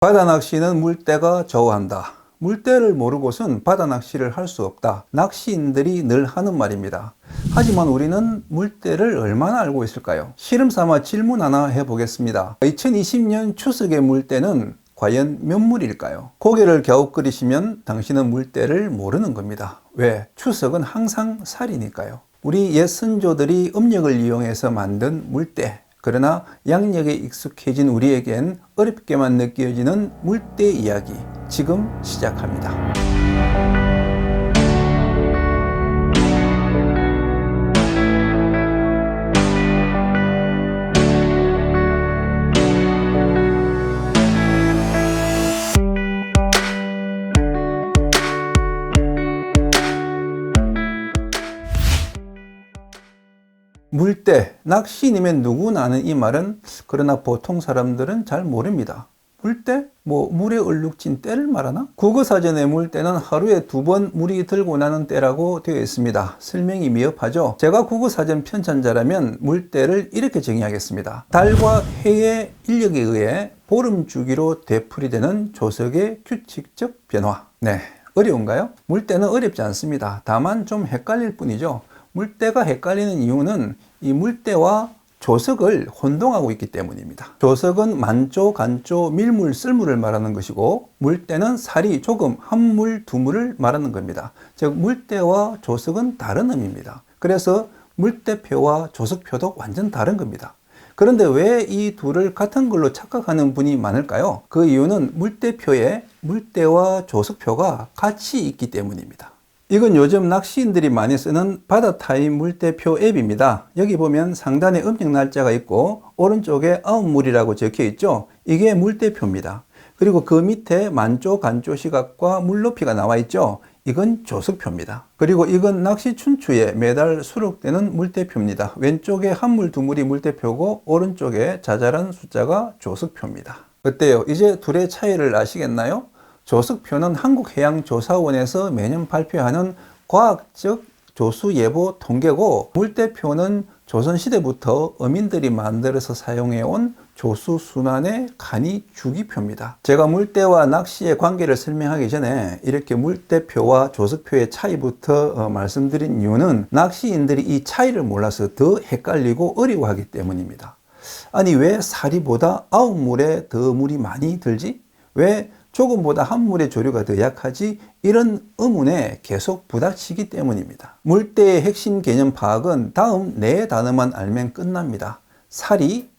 바다 낚시는 물때가 좌우한다. 물때를 모르고선 바다 낚시를 할 수 없다. 낚시인들이 늘 하는 말입니다. 하지만 우리는 물때를 얼마나 알고 있을까요? 실험 삼아 질문 하나 해보겠습니다. 2020년 추석의 물때는 과연 몇 물일까요? 고개를 갸웃거리시면 당신은 물때를 모르는 겁니다. 왜? 추석은 항상 살이니까요. 우리 옛 선조들이 음력을 이용해서 만든 물때. 그러나 양력에 익숙해진 우리에겐 어렵게만 느껴지는 물때 이야기 지금 시작합니다. 물때, 낚시인이면 누구나 아는 이 말은 그러나 보통 사람들은 잘 모릅니다. 물때? 물에 얼룩진 때를 말하나? 국어사전에 물때는 하루에 2번 물이 들고 나는 때라고 되어 있습니다. 설명이 미흡하죠? 제가 국어사전 편찬자라면 물때를 이렇게 정의하겠습니다. 달과 해의 인력에 의해 보름 주기로 되풀이되는 조석의 규칙적 변화. 네, 어려운가요? 물때는 어렵지 않습니다. 다만 좀 헷갈릴 뿐이죠. 물때가 헷갈리는 이유는 이 물때와 조석을 혼동하고 있기 때문입니다. 조석은 만조, 간조, 밀물, 쓸물을 말하는 것이고 물때는 사리, 조금, 한물, 두물을 말하는 겁니다. 즉 물때와 조석은 다른 의미입니다. 그래서 물때표와 조석표도 완전 다른 겁니다. 그런데 왜 이 둘을 같은 걸로 착각하는 분이 많을까요? 그 이유는 물때표에 물때와 조석표가 같이 있기 때문입니다. 이건 요즘 낚시인들이 많이 쓰는 바다타임 물때표 앱입니다. 여기 보면 상단에 음력 날짜가 있고 오른쪽에 9물이라고 적혀 있죠. 이게 물때표입니다. 그리고 그 밑에 만조, 간조 시각과 물높이가 나와 있죠. 이건 조석표입니다. 그리고 이건 낚시 춘추에 매달 수록되는 물때표입니다. 왼쪽에 한물, 두물이 물때표고 오른쪽에 자잘한 숫자가 조석표입니다. 어때요? 이제 둘의 차이를 아시겠나요? 조석표는 한국해양조사원에서 매년 발표하는 과학적 조수예보 통계고 물때표는 조선시대부터 어민들이 만들어서 사용해온 조수순환의 간이 주기표입니다. 제가 물때와 낚시의 관계를 설명하기 전에 이렇게 물때표와 조석표의 차이부터 말씀드린 이유는 낚시인들이 이 차이를 몰라서 더 헷갈리고 어려워하기 때문입니다. 아니 왜 사리보다 9물에 더 물이 많이 들지? 왜 조금보다 한물의 조류가 더 약하지? 이런 의문에 계속 부닥치기 때문입니다. 물때의 핵심 개념 파악은 다음 4단어만 알면 끝납니다. 사리,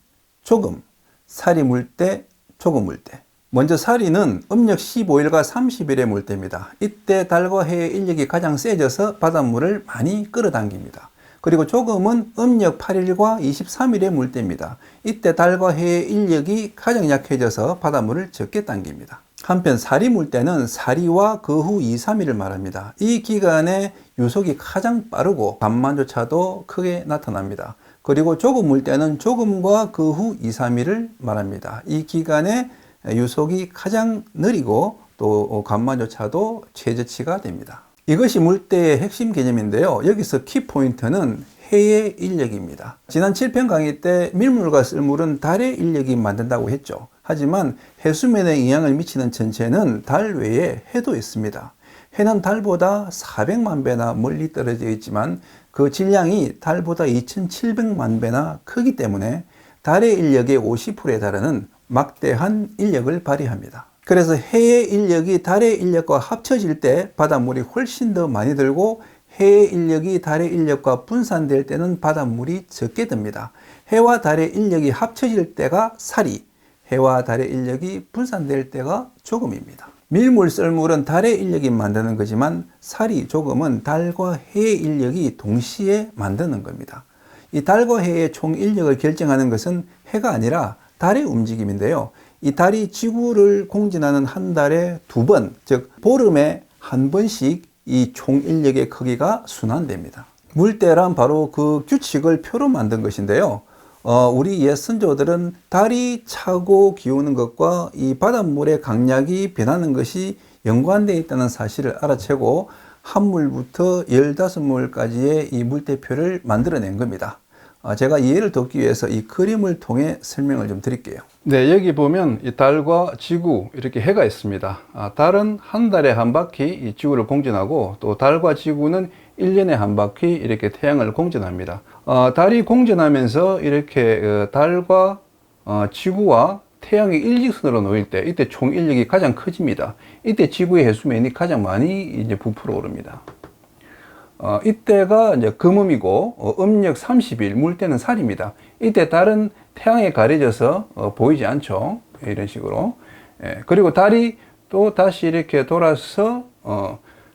조금, 사리 물때, 조금 물때. 먼저 사리는 음력 15일과 30일의 물때입니다. 이때 달과 해의 인력이 가장 세져서 바닷물을 많이 끌어당깁니다. 그리고 조금은 음력 8일과 23일의 물때입니다. 이때 달과 해의 인력이 가장 약해져서 바닷물을 적게 당깁니다. 한편 사리 물때는 사리와 그 후 2, 3일을 말합니다. 이 기간에 유속이 가장 빠르고 반만조차도 크게 나타납니다. 그리고 조금 물때는 조금과 그 후 2, 3일을 말합니다. 이 기간에 유속이 가장 느리고 또 간만조차도 최저치가 됩니다. 이것이 물때의 핵심 개념인데요. 여기서 키포인트는 해의 인력입니다. 지난 7편 강의 때 밀물과 쓸물은 달의 인력이 만든다고 했죠. 하지만 해수면에 영향을 미치는 천체는 달 외에 해도 있습니다. 해는 달보다 400만 배나 멀리 떨어져 있지만 그 질량이 달보다 2700만 배나 크기 때문에 달의 인력의 50%에 달하는 막대한 인력을 발휘합니다. 그래서 해의 인력이 달의 인력과 합쳐질 때 바닷물이 훨씬 더 많이 들고 해의 인력이 달의 인력과 분산될 때는 바닷물이 적게 듭니다. 해와 달의 인력이 합쳐질 때가 사리, 해와 달의 인력이 분산될 때가 조금입니다. 밀물, 썰물은 달의 인력이 만드는 거지만 사리, 조금은 달과 해의 인력이 동시에 만드는 겁니다. 이 달과 해의 총 인력을 결정하는 것은 해가 아니라 달의 움직임인데요. 이 달이 지구를 공전하는 한 달에 2번, 즉 보름에 한 번씩 이 총 인력의 크기가 순환됩니다. 물때란 바로 그 규칙을 표로 만든 것인데요. 우리 옛 선조들은 달이 차고 기우는 것과 이 바닷물의 강약이 변하는 것이 연관되어 있다는 사실을 알아채고 한물부터 15물까지의 이 물때표를 만들어낸 겁니다. 제가 이해를 돕기 위해서 이 그림을 통해 설명을 좀 드릴게요. 네, 여기 보면 이 달과 지구 이렇게 해가 있습니다. 달은 한 달에 한 바퀴 이 지구를 공전하고 또 달과 지구는 1년에 한 바퀴 이렇게 태양을 공전합니다. 달이 공전하면서 이렇게 달과 지구와 태양이 일직선으로 놓일 때 이때 총 인력이 가장 커집니다. 이때 지구의 해수면이 가장 많이 이제 부풀어 오릅니다. 이때가 이제 금음이고 음력 30일, 물때는 살입니다. 이때 달은 태양에 가려져서 보이지 않죠. 이런 식으로. 그리고 달이 또 다시 이렇게 돌아서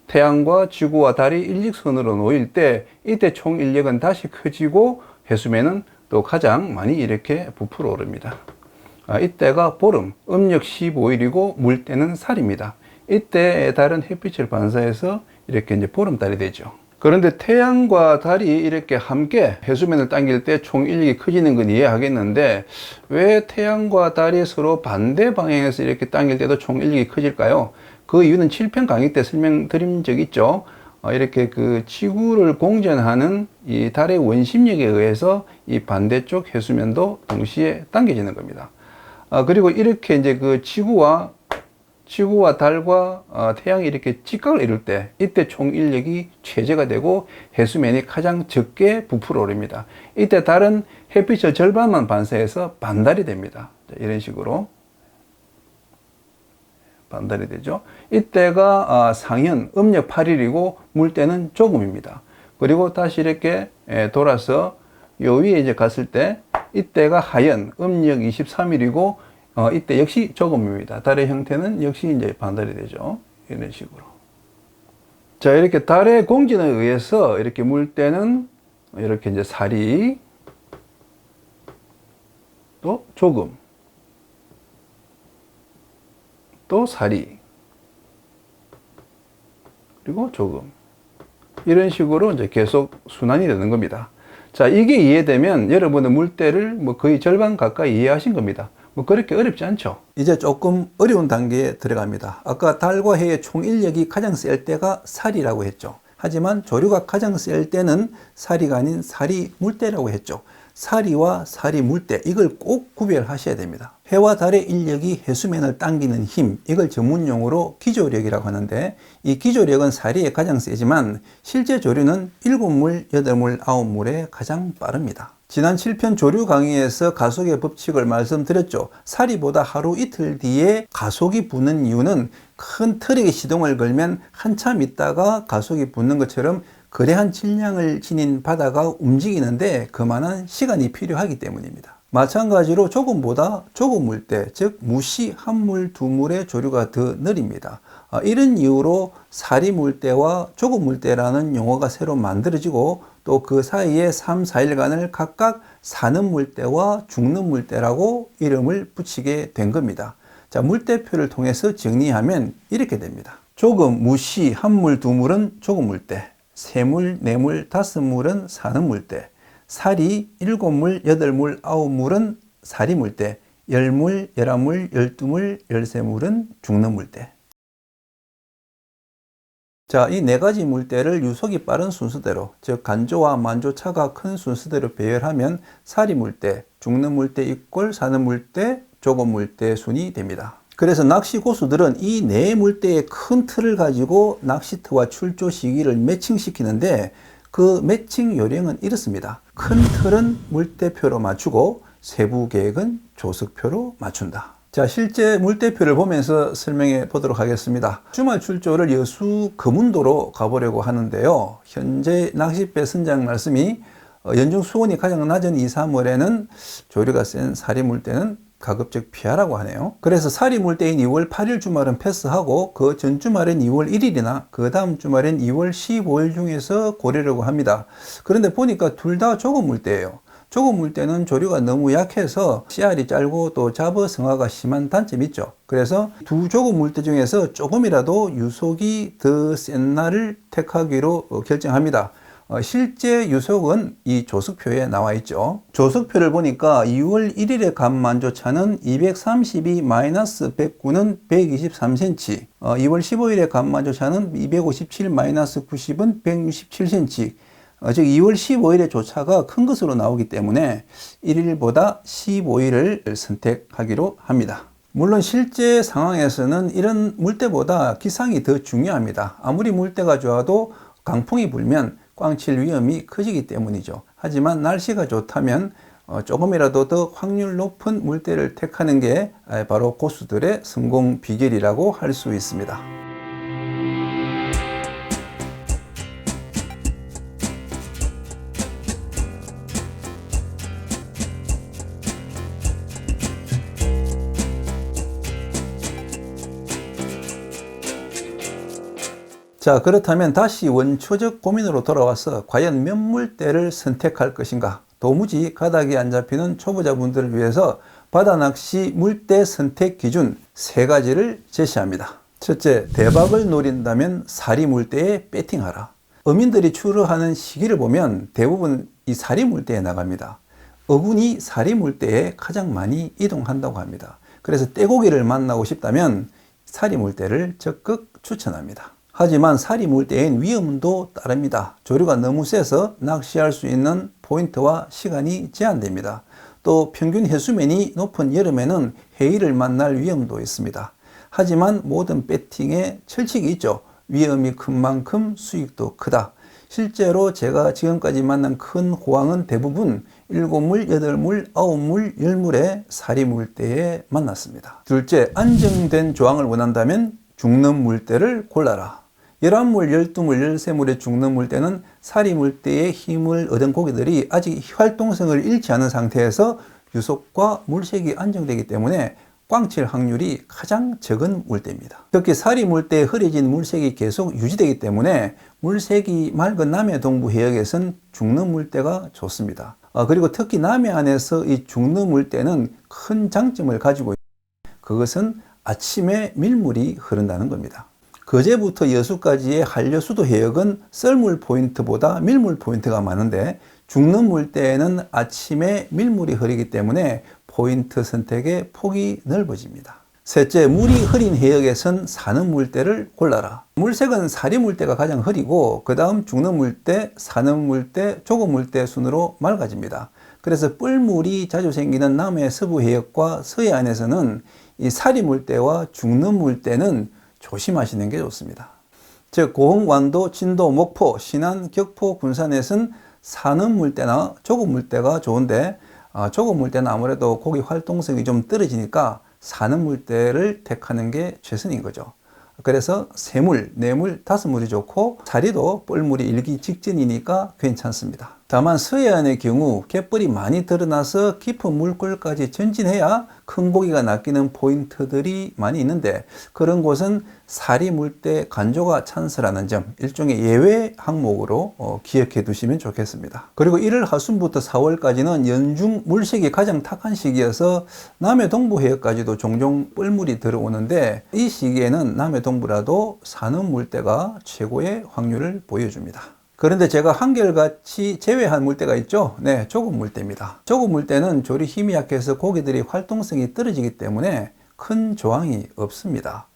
태양과 지구와 달이 일직선으로 놓일 때 이때 총 인력은 다시 커지고 해수면은 또 가장 많이 이렇게 부풀어 오릅니다. 이때가 보름, 음력 15일이고 물때는 살입니다. 이때 달은 햇빛을 반사해서 이렇게 이제 보름달이 되죠. 그런데 태양과 달이 이렇게 함께 해수면을 당길 때 총 인력이 커지는 건 이해하겠는데 왜 태양과 달이 서로 반대 방향에서 이렇게 당길 때도 총 인력이 커질까요? 그 이유는 7편 강의 때 설명드린 적 있죠. 이렇게 그 지구를 공전하는 이 달의 원심력에 의해서 이 반대쪽 해수면도 동시에 당겨지는 겁니다. 그리고 이렇게 이제 그 지구와 달과 태양이 이렇게 직각을 이룰 때 이때 총 인력이 최저가 되고 해수면이 가장 적게 부풀어 오릅니다. 이때 달은 햇빛의 절반만 반사해서 반달이 됩니다. 이런 식으로 반달이 되죠. 이때가 상현 음력 8일이고 물때는 조금입니다. 그리고 다시 이렇게 돌아서 요 위에 이제 갔을 때 이때가 하연 음력 23일이고 이때 역시 조금입니다. 달의 형태는 역시 이제 반달이 되죠. 이런 식으로. 자, 이렇게 달의 공전에 의해서 이렇게 물때는 이렇게 이제 살이 또 조금 또 살이 그리고 조금 이런 식으로 이제 계속 순환이 되는 겁니다. 자, 이게 이해되면 여러분은 물때를 뭐 거의 절반 가까이 이해하신 겁니다. 뭐 그렇게 어렵지 않죠. 이제 조금 어려운 단계에 들어갑니다. 아까 달과 해의 총 인력이 가장 셀 때가 살이라고 했죠. 하지만 조류가 가장 셀 때는 살이가 아닌 살이 물때라고 했죠. 살이와 살이 물때 이걸 꼭 구별하셔야 됩니다. 해와 달의 인력이 해수면을 당기는 힘, 이걸 전문용어로 기조력이라고 하는데 이 기조력은 살이에 가장 세지만 실제 조류는 7물, 8물, 9물에 가장 빠릅니다. 지난 7편 조류 강의에서 가속의 법칙을 말씀드렸죠. 살이보다 하루 이틀 뒤에 가속이 붙는 이유는 큰 트럭이 시동을 걸면 한참 있다가 가속이 붙는 것처럼 거대한 질량을 지닌 바다가 움직이는데 그만한 시간이 필요하기 때문입니다. 마찬가지로 조금보다 조금 물때, 즉 무시, 한물, 두물의 조류가 더 느립니다. 이런 이유로 살이 물때와 조금 물때라는 용어가 새로 만들어지고 또 그 사이에 3, 4일간을 각각 사는 물때와 죽는 물때라고 이름을 붙이게 된 겁니다. 자, 물때표를 통해서 정리하면 이렇게 됩니다. 조금, 무시, 한물, 두물은 조금 물때, 세물, 네물, 다섯물은 사는 물때, 살이 7물, 8물, 9물은 살이 물때, 10물, 11물, 12물, 13물은 죽는 물때. 자, 이 네 가지 물때를 유속이 빠른 순서대로, 즉 간조와 만조차가 큰 순서대로 배열하면 살이 물때, 죽는 물때 이꼴 사는 물때, 조금 물때 순이 됩니다. 그래서 낚시 고수들은 이 네 물때의 큰 틀을 가지고 낚시터와 출조 시기를 매칭시키는데 그 매칭 요령은 이렇습니다. 큰 틀은 물때표로 맞추고 세부 계획은 조석표로 맞춘다. 자, 실제 물때표를 보면서 설명해 보도록 하겠습니다. 주말 출조를 여수 금운도로 가보려고 하는데요. 현재 낚싯배 선장 말씀이 연중 수온이 가장 낮은 2, 3월에는 조류가 센 사리 물때는 가급적 피하라고 하네요. 그래서 사리 물때인 2월 8일 주말은 패스하고 그 전 주말인 2월 1일이나 그 다음 주말인 2월 15일 중에서 고르려고 합니다. 그런데 보니까 둘 다 조금 물때예요. 조금 물때는 조류가 너무 약해서 씨알이 짧고 또 잡어 성화가 심한 단점이 있죠. 그래서 두 조금 물때 중에서 조금이라도 유속이 더 센 날을 택하기로 결정합니다. 실제 유속은 이 조석표에 나와 있죠. 조석표를 보니까 2월 1일의 감만조차는 232-109는 123cm, 2월 15일의 감만조차는 257-90은 167cm, 즉 2월 15일의 조차가 큰 것으로 나오기 때문에 1일보다 15일을 선택하기로 합니다. 물론 실제 상황에서는 이런 물때보다 기상이 더 중요합니다. 아무리 물때가 좋아도 강풍이 불면 꽝칠 위험이 커지기 때문이죠. 하지만 날씨가 좋다면 조금이라도 더 확률 높은 물때를 택하는 게 바로 고수들의 성공 비결이라고 할 수 있습니다. 자, 그렇다면 다시 원초적 고민으로 돌아와서 과연 몇 물때를 선택할 것인가? 도무지 가닥이 안 잡히는 초보자분들을 위해서 바다낚시 물때 선택 기준 3가지를 제시합니다. 첫째, 대박을 노린다면 사리 물때에 배팅하라. 어민들이 출어하는 시기를 보면 대부분 이 사리 물때에 나갑니다. 어군이 사리 물때에 가장 많이 이동한다고 합니다. 그래서 떼고기를 만나고 싶다면 사리 물때를 적극 추천합니다. 하지만 사리 물때엔 위험도 따릅니다. 조류가 너무 세서 낚시할 수 있는 포인트와 시간이 제한됩니다. 또 평균 해수면이 높은 여름에는 해일을 만날 위험도 있습니다. 하지만 모든 배팅에 철칙이 있죠. 위험이 큰 만큼 수익도 크다. 실제로 제가 지금까지 만난 큰 호황은 대부분 7물, 8물, 9물, 10물의 사리 물때에 만났습니다. 둘째, 안정된 조항을 원한다면 죽는 물때를 골라라. 11물, 12물, 13물에 죽는 물때는 사리 물때의 힘을 얻은 고기들이 아직 활동성을 잃지 않은 상태에서 유속과 물색이 안정되기 때문에 꽝칠 확률이 가장 적은 물때입니다. 특히 사리 물때에 흐려진 물색이 계속 유지되기 때문에 물색이 맑은 남해 동부 해역에선 죽는 물때가 좋습니다. 그리고 특히 남해안에서 이 죽는 물때는 큰 장점을 가지고 있습니다. 그것은 아침에 밀물이 흐른다는 겁니다. 거제부터 여수까지의 한려수도 해역은 썰물 포인트보다 밀물 포인트가 많은데 죽는 물때에는 아침에 밀물이 흐르기 때문에 포인트 선택의 폭이 넓어집니다. 셋째, 물이 흐린 해역에선 사는 물때를 골라라. 물색은 사리 물때가 가장 흐리고 그 다음 죽는 물때, 사는 물때, 조금 물때 순으로 맑아집니다. 그래서 뿔물이 자주 생기는 남해 서부 해역과 서해안에서는 이 사리 물때와 죽는 물때는 조심하시는 게 좋습니다. 즉 고흥, 진도, 목포, 신안, 격포, 군산에서는 사는 물때나 조금 물때가 좋은데 조금 물때는 아무래도 고기 활동성이 좀 떨어지니까 사는 물때를 택하는 게 최선인 거죠. 그래서 3물, 4물, 5물이 좋고 사리도 뻘물이 일기 직전이니까 괜찮습니다. 다만 서해안의 경우 갯벌이 많이 드러나서 깊은 물골까지 전진해야 큰 고기가 낚이는 포인트들이 많이 있는데 그런 곳은 사리 물때 간조가 찬스라는 점 일종의 예외 항목으로 기억해 두시면 좋겠습니다. 그리고 1월 하순부터 4월까지는 연중 물색이 가장 탁한 시기여서 남해 동부 해역까지도 종종 뻘물이 들어오는데 이 시기에는 남해 동부라도 사는 물때가 최고의 확률을 보여줍니다. 그런데 제가 한결같이 제외한 물때가 있죠. 네, 조금 물때입니다. 조금 물때는 조리 힘이 약해서 고기들이 활동성이 떨어지기 때문에 큰 조항이 없습니다.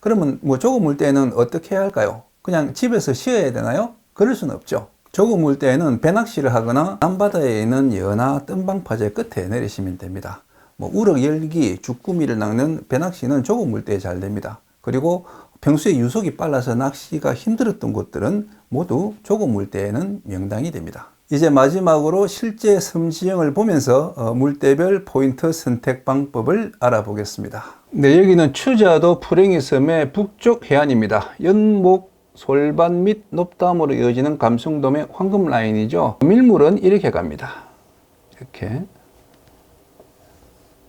그러면 조금 물때는 어떻게 해야 할까요? 그냥 집에서 쉬어야 되나요? 그럴 수는 없죠. 조금 물때에는 배낚시를 하거나 남바다에 있는 연화 뜸방파제 끝에 내리시면 됩니다. 우럭, 열기, 주꾸미를 낚는 배낚시는 조금 물때에 잘 됩니다. 그리고 평소에 유속이 빨라서 낚시가 힘들었던 곳들은 모두 조금 물때에는 명당이 됩니다. 이제 마지막으로 실제 섬 지형을 보면서 물때별 포인트 선택 방법을 알아보겠습니다. 네, 여기는 추자도 풀랭이 섬의 북쪽 해안입니다. 연목, 솔반 및 높담으로 이어지는 감성돔의 황금 라인이죠. 밀물은 이렇게 갑니다. 이렇게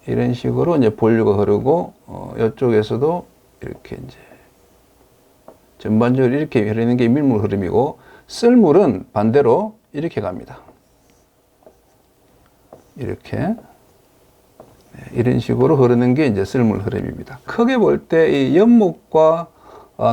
이런 식으로 이제 본류가 흐르고 이쪽에서도 이렇게 이제 전반적으로 이렇게 흐르는 게 밀물 흐름이고 썰물은 반대로 이렇게 갑니다. 이렇게 이런 식으로 흐르는 게 이제 썰물 흐름입니다. 크게 볼 때 이 연목과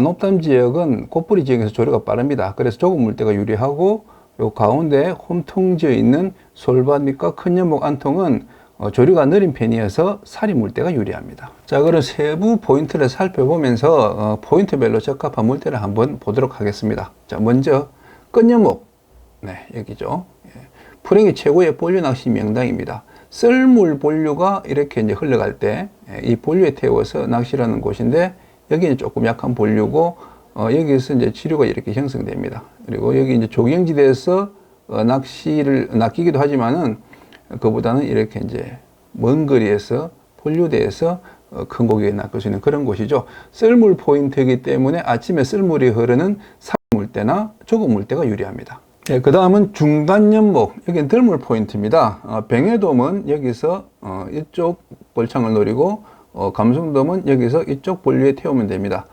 높담 지역은 꽃뿌리 지역에서 조류가 빠릅니다. 그래서 조금 물때가 유리하고 요 가운데 홈통지어 있는 솔밭 밑과 큰 연목 안통은 조류가 느린 편이어서 사리 물때가 유리합니다. 자, 그럼 세부 포인트를 살펴보면서 포인트별로 적합한 물때를 한번 보도록 하겠습니다. 자, 먼저 끝연목. 네, 여기죠. 풀행이 최고의 본류 낚시 명당입니다. 썰물 본류가 이렇게 이제 흘러갈 때 이 본류에 태워서 낚시를 하는 곳인데, 여기는 조금 약한 본류고 여기서 이제 지류가 이렇게 형성됩니다. 그리고 여기 이제 조경지대에서 낚시를 낚이기도 하지만은 그보다는 이렇게 이제 먼 거리에서 본류대에서 큰 고기를 낚을 수 있는 그런 곳이죠. 썰물 포인트이기 때문에 아침에 썰물이 흐르는 산물대나 조금 물대가 유리합니다. 네, 그 다음은 중간연목, 여기는 덜물 포인트입니다. 병해돔은 여기서 이쪽 볼창을 노리고 감성돔은 여기서 이쪽 본류에 태우면 됩니다.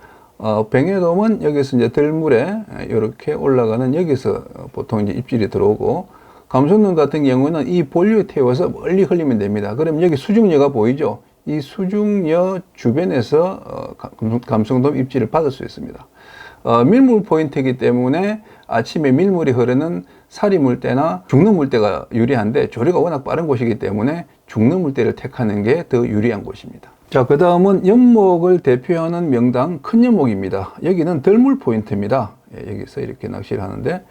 병해돔은 여기서 이제 덜물에 이렇게 올라가는 여기서 보통 이제 입질이 들어오고, 감성돔 같은 경우는 이 본류에 태워서 멀리 흘리면 됩니다. 그럼 여기 수중여가 보이죠? 이 수중여 주변에서 감성돔 입질을 받을 수 있습니다. 밀물 포인트이기 때문에 아침에 밀물이 흐르는 사리 물대나 중능 물대가 유리한데, 조류가 워낙 빠른 곳이기 때문에 중능 물대를 택하는 게 더 유리한 곳입니다. 자, 그 다음은 연목을 대표하는 명당 큰 연목입니다. 여기는 덜물 포인트입니다. 여기서 이렇게 낚시를 하는데,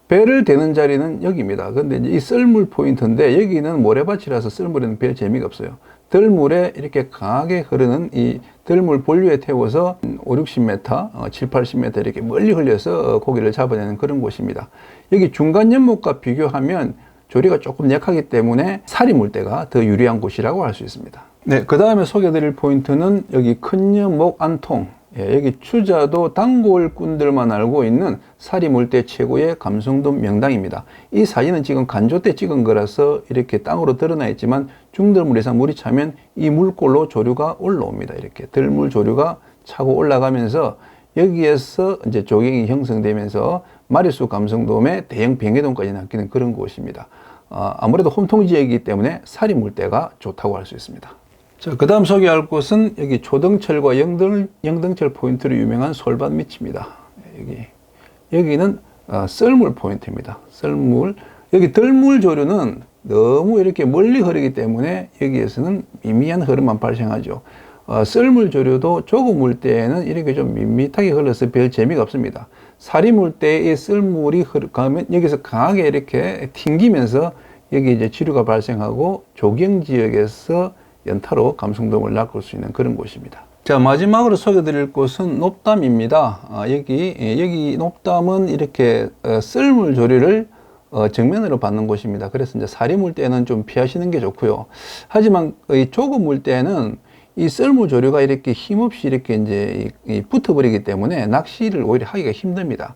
배를 대는 자리는 여기입니다. 근데 이제 이 썰물 포인트인데, 여기는 모래밭이라서 썰물에는 별 재미가 없어요. 덜물에 이렇게 강하게 흐르는 이 덜물 본류에 태워서 5, 60m, 7, 80m 이렇게 멀리 흘려서 고기를 잡아내는 그런 곳입니다. 여기 중간 연목과 비교하면 조리가 조금 약하기 때문에 사리 물대가 더 유리한 곳이라고 할 수 있습니다. 네, 그 다음에 소개드릴 포인트는 여기 큰 연목 안통. 여기 추자도 단골꾼들만 알고 있는 사리 물대 최고의 감성돔 명당입니다. 이 사진은 지금 간조 때 찍은 거라서 이렇게 땅으로 드러나 있지만, 중들물 이상 물이 차면 이 물골로 조류가 올라옵니다. 이렇게 들물 조류가 차고 올라가면서 여기에서 이제 조경이 형성되면서 마리수 감성돔의 대형 병해돔까지 낚이는 그런 곳입니다. 아무래도 홈통 지역이기 때문에 사리 물대가 좋다고 할 수 있습니다. 자, 그 다음 소개할 곳은 여기 초등철과 영등철 포인트로 유명한 솔밭 밑입니다. 여기는 썰물 포인트입니다. 썰물. 여기 덜물 조류는 너무 이렇게 멀리 흐르기 때문에 여기에서는 미미한 흐름만 발생하죠. 썰물 조류도 조금 물때에는 이렇게 좀 밋밋하게 흘러서 별 재미가 없습니다. 사리 물때의 썰물이 가면 여기서 강하게 이렇게 튕기면서 여기 이제 지류가 발생하고 조경 지역에서 연타로 감성돔을 낚을 수 있는 그런 곳입니다. 자, 마지막으로 소개드릴 곳은 높담입니다. 여기 높담은 이렇게 썰물 조류를 정면으로 받는 곳입니다. 그래서 이제 사리 물때는 좀 피하시는 게 좋고요. 하지만 이 조금 물때는 이 썰물 조류가 이렇게 힘없이 이렇게 이제 붙어버리기 때문에 낚시를 오히려 하기가 힘듭니다.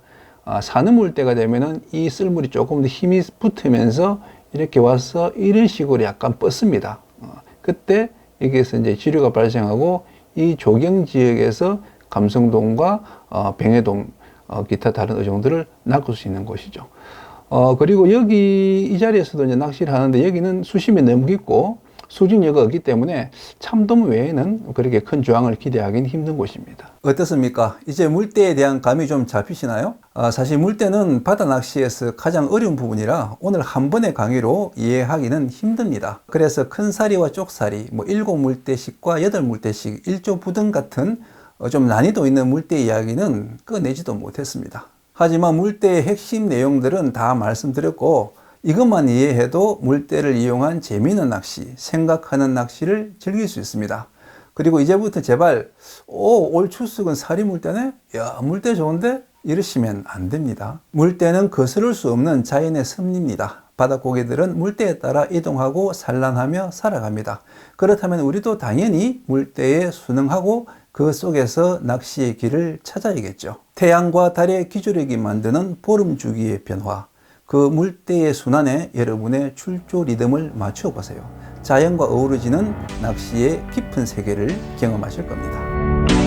사는 물때가 되면은 이 썰물이 조금 더 힘이 붙으면서 이렇게 와서 이런 식으로 약간 뻗습니다. 그때 여기에서 이제 지류가 발생하고 이 조경 지역에서 감성돔과 병해돔, 기타 다른 어종들을 낚을 수 있는 곳이죠. 그리고 여기 이 자리에서도 이제 낚시를 하는데, 여기는 수심이 너무 깊고 수중여가 없기 때문에 참돔 외에는 그렇게 큰 조항을 기대하기는 힘든 곳입니다. 어떻습니까? 이제 물대에 대한 감이 좀 잡히시나요? 사실 물대는 바다 낚시에서 가장 어려운 부분이라 오늘 한 번의 강의로 이해하기는 힘듭니다. 그래서 큰 사리와 쪽사리, 7물대씩과 8물대씩 1조 부등 같은 좀 난이도 있는 물대 이야기는 꺼내지도 못했습니다. 하지만 물대의 핵심 내용들은 다 말씀드렸고, 이것만 이해해도 물대를 이용한 재미있는 낚시, 생각하는 낚시를 즐길 수 있습니다. 그리고 이제부터 제발 올 추석은 사리 물대네? 야, 물대 좋은데? 이러시면 안 됩니다. 물대는 거스를 수 없는 자연의 섭리입니다. 바닷고개들은 물대에 따라 이동하고 산란하며 살아갑니다. 그렇다면 우리도 당연히 물대에 순응하고 그 속에서 낚시의 길을 찾아야겠죠. 태양과 달의 기조력이 만드는 보름 주기의 변화, 그 물대의 순환에 여러분의 출조 리듬을 맞추어 보세요. 자연과 어우러지는 낚시의 깊은 세계를 경험하실 겁니다.